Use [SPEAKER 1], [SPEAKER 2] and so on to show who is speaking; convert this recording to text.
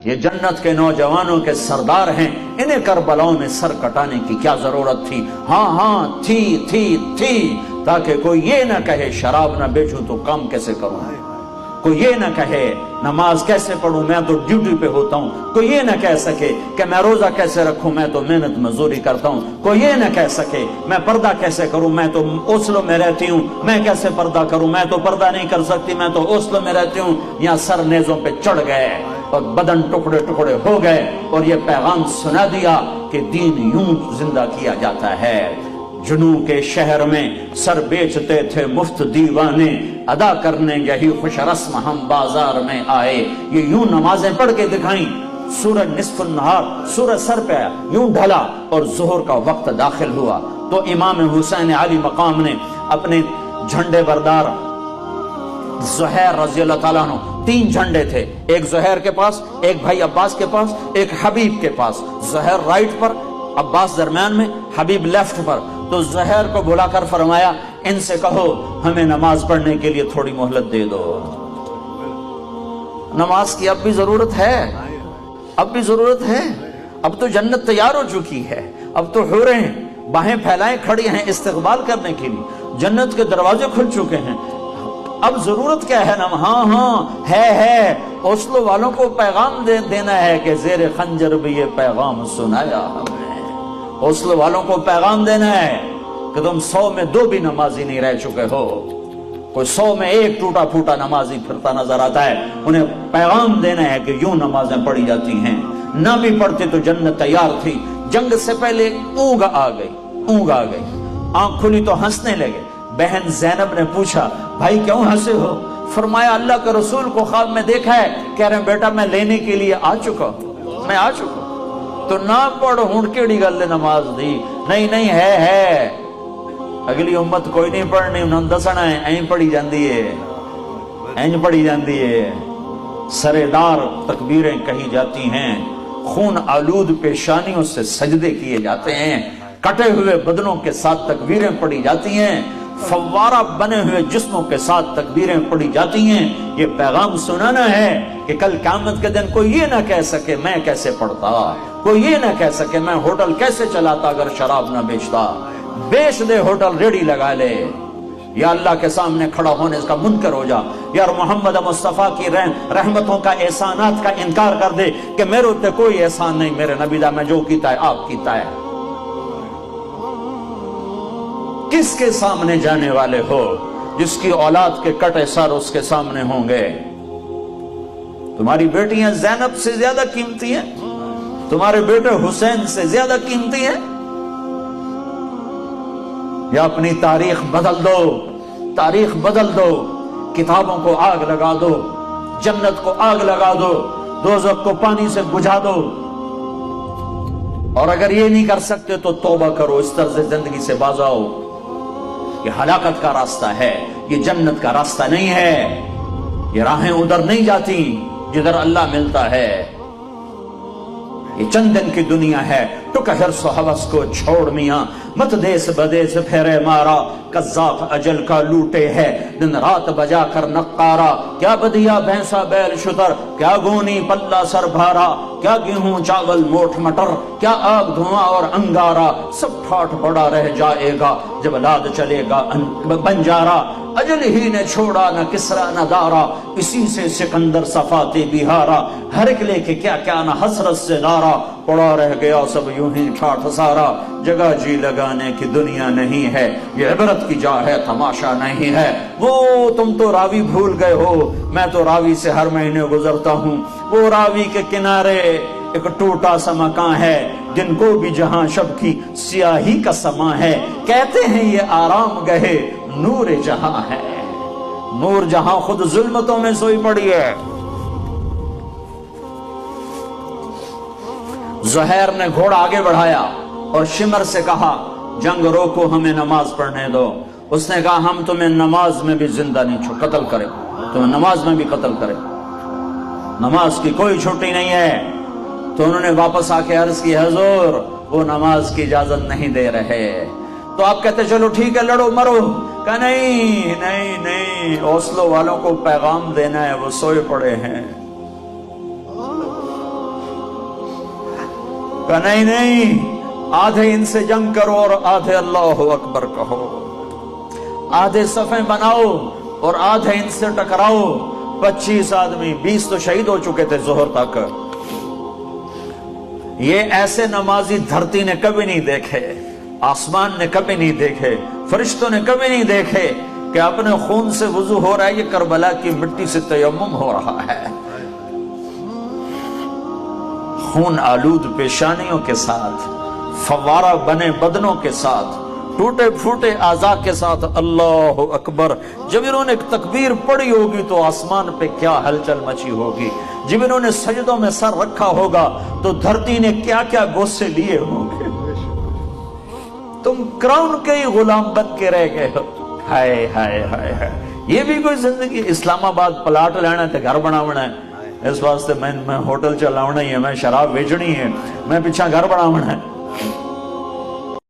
[SPEAKER 1] یہ جنت کے نوجوانوں کے سردار ہیں، انہیں کربلاؤں میں سر کٹانے کی کیا ضرورت تھی؟ ہاں تھی، تاکہ کوئی یہ نہ کہے شراب نہ بیچوں تو کام کیسے کروں، کوئی یہ نہ کہے نماز کیسے پڑھوں، میں تو ڈیوٹی پہ ہوتا ہوں، کوئی یہ نہ کہہ سکے کہ میں روزہ کیسے رکھوں، میں تو محنت مزدوری کرتا ہوں، کوئی یہ نہ کہہ سکے میں پردہ کیسے کروں، میں تو اوسلو میں رہتی ہوں، میں کیسے پردہ کروں، میں تو پردہ نہیں کر سکتی، میں تو اوسلو میں رہتی ہوں۔ یہاں سر نیزوں پہ چڑھ گئے اور بدن ٹکڑے ٹکڑے ہو گئے اور یہ پیغام سنا دیا کہ دین یوں زندہ کیا جاتا ہے۔ جنوں کے شہر میں سر بیچتے تھے مفت دیوانے، ادا کرنے یہی خوش رسم ہم بازار میں آئے۔ یہ یوں نمازیں پڑھ کے دکھائیں، سورج نصف النہار سورج سر پہ آیا، یوں ڈھلا اور ظہر کا وقت داخل ہوا تو امام حسین علی مقام نے اپنے جھنڈے بردار زہیر رضی اللہ تعالیٰ عنہ، 3 جھنڈے تھے، ایک زہیر کے پاس، ایک بھائی عباس کے پاس، ایک حبیب کے پاس، زہیر رائٹ پر، عباس درمیان میں، حبیب لیفٹ پر۔ تو زہیر کو بلا کر فرمایا ان سے کہو ہمیں نماز پڑھنے کے لیے تھوڑی مہلت دے دو، نماز کی اب بھی ضرورت ہے، اب بھی ضرورت ہے، اب تو جنت تیار ہو چکی ہے، اب تو حوریں باہیں پھیلائیں کھڑی ہیں استقبال کرنے کے لیے، جنت کے دروازے کھل چکے ہیں، اب ضرورت کیا ہے؟ ہاں ہے اوسلو والوں کو پیغام دینا ہے کہ زیر خنجر بھی یہ پیغام سنایا ہم نے۔ اوسلو والوں کو پیغام دینا ہے کہ تم 100 میں 2 بھی نمازی نہیں رہ چکے ہو، کوئی 100 میں 1 ٹوٹا پھوٹا نمازی پھرتا نظر آتا ہے، انہیں پیغام دینا ہے کہ یوں نمازیں پڑھی جاتی ہیں، نہ بھی پڑھتے تو جنت تیار تھی۔ جنگ سے پہلے اونگ آ گئی، آنکھ کھلی تو ہنسنے لگے۔ بہن زینب نے پوچھا بھائی کیوں ہنسے ہو؟ فرمایا اللہ کے رسول کو خواب میں دیکھا ہے، کہہ رہے ہیں بیٹا میں لینے کے لیے آ چکا ہوں۔ تو نہ پڑھ ہوں کیڑی گل نماز دی، نہیں ہے اگلی امت کوئی نہیں پڑھنی، انہوں نے دسنا ہے این پڑھی جاندی ہے، سرےدار تکبیریں کہی جاتی ہیں، خون آلود پیشانیوں سے سجدے کیے جاتے ہیں، کٹے ہوئے بدنوں کے ساتھ تکبیریں پڑھی جاتی ہیں، فوارہ بنے ہوئے جسموں کے ساتھ تکبیریں پڑھی جاتی ہیں۔ یہ پیغام سنانا ہے کہ کل قیامت کے دن کوئی یہ نہ کہہ سکے میں کیسے پڑھتا، کوئی یہ نہ کہہ سکے میں ہوٹل کیسے چلاتا اگر شراب نہ بیچتا، بیچ دے ہوٹل، ریڑی لگا لے، یا اللہ کے سامنے کھڑا ہونے اس کا منکر ہو جا، یا محمد مصطفیٰ کی رحمتوں کا احسانات کا انکار کر دے کہ میرے اتنے کوئی احسان نہیں، میرے نبی دا میں جو کیتا ہے آپ کیتا ہے۔ کس کے سامنے جانے والے ہو؟ جس کی اولاد کے کٹے سر اس کے سامنے ہوں گے۔ تمہاری بیٹیاں زینب سے زیادہ قیمتی ہیں، تمہارے بیٹے حسین سے زیادہ قیمتی ہیں، یا اپنی تاریخ بدل دو، کتابوں کو آگ لگا دو، جنت کو آگ لگا دو، دوزخ کو پانی سے بجھا دو، اور اگر یہ نہیں کر سکتے تو توبہ کرو، اس طرز زندگی سے باز آؤ۔ یہ ہلاکت کا راستہ ہے، یہ جنت کا راستہ نہیں ہے، یہ راہیں ادھر نہیں جاتی جدھر اللہ ملتا ہے، یہ چند دن کی دنیا ہے، ٹک حرص و حوث کو چھوڑ میاں، مت دیس بدیس پھیرے مارا، قذاق اجل کا لوٹے ہے دن رات بجا کر نقارا، کیا بدیا بھینسا بیل شتر، کیا گونی پلہ سر بھارا، کیا گیہوں چاول موٹھ مٹر، کیا آگ دھواں اور انگارا، سب ٹھاٹ پڑا رہ جائے گا جب لاد چلے گا بنجارا، اجل ہی نے چھوڑا نہ کسرا نہ دارا، اسی سے سکندر صفاتے بہارا، ہر ایک لے کے کیا کیا نہ حسرت سے دارا، پڑا رہ گیا سب یوں ہی ٹھاٹ سارا، جگہ جی لگانے کی دنیا نہیں ہے، یہ عبرت کی جا ہے تماشا نہیں ہے۔ وہ تم تو راوی بھول گئے ہو، میں تو راوی سے ہر مہینے گزرتا ہوں، وہ راوی کے کنارے ایک ٹوٹا سا مکان ہے، جن کو بھی جہاں شب کی سیاہی کا سما ہے، کہتے ہیں یہ آرام گہے نور جہاں ہے، نور جہاں خود ظلمتوں میں سوئی پڑی ہے۔ زہیر نے گھوڑا آگے بڑھایا اور شمر سے کہا جنگ روکو، ہمیں نماز پڑھنے دو۔ اس نے کہا ہم تمہیں نماز میں بھی زندہ نہیں قتل کرے، تمہیں نماز میں بھی قتل کرے، نماز کی کوئی چھٹی نہیں ہے۔ تو انہوں نے واپس آ کے عرض کی حضور وہ نماز کی اجازت نہیں دے رہے۔ تو آپ کہتے چلو ٹھیک ہے لڑو مرو، کہا نہیں، اوسلو والوں کو پیغام دینا ہے، وہ سوئے پڑے ہیں، کہ نہیں نہیں، آدھے ان سے جنگ کرو اور آدھے اللہ اکبر کہو، آدھے صفیں بناؤ اور آدھے ان سے ٹکراؤ۔ 25 آدمی، 20 تو شہید ہو چکے تھے ظہر تک۔ یہ ایسے نمازی دھرتی نے کبھی نہیں دیکھے، آسمان نے کبھی نہیں دیکھے، فرشتوں نے کبھی نہیں دیکھے کہ اپنے خون سے وضو ہو رہا ہے، یہ کربلا کی مٹی سے تیمم ہو رہا ہے۔ خون آلود پیشانیوں کے ساتھ، فوارہ بنے بدنوں کے ساتھ، ٹوٹے پھوٹے اعضاء کے ساتھ، اللہ اکبر۔ جب انہوں نے تکبیر پڑھی ہوگی تو آسمان پہ کیا ہلچل مچی ہوگی، جب انہوں نے سجدوں میں سر رکھا ہوگا تو دھرتی نے کیا کیا غصے لیے ہوں گے۔ تم کراؤن کے ہی غلام بن کے رہ گئے ہو۔ ہائے ہائے ہائے ہائے، یہ بھی کوئی زندگی؟ اسلام آباد پلاٹ لینا ہے، گھر بناونا ہے، اس واسطے میں ہوٹل چلاونا ہی ہے، میں شراب بیچنی ہے، میں پیچھا گھر بناونا ہے۔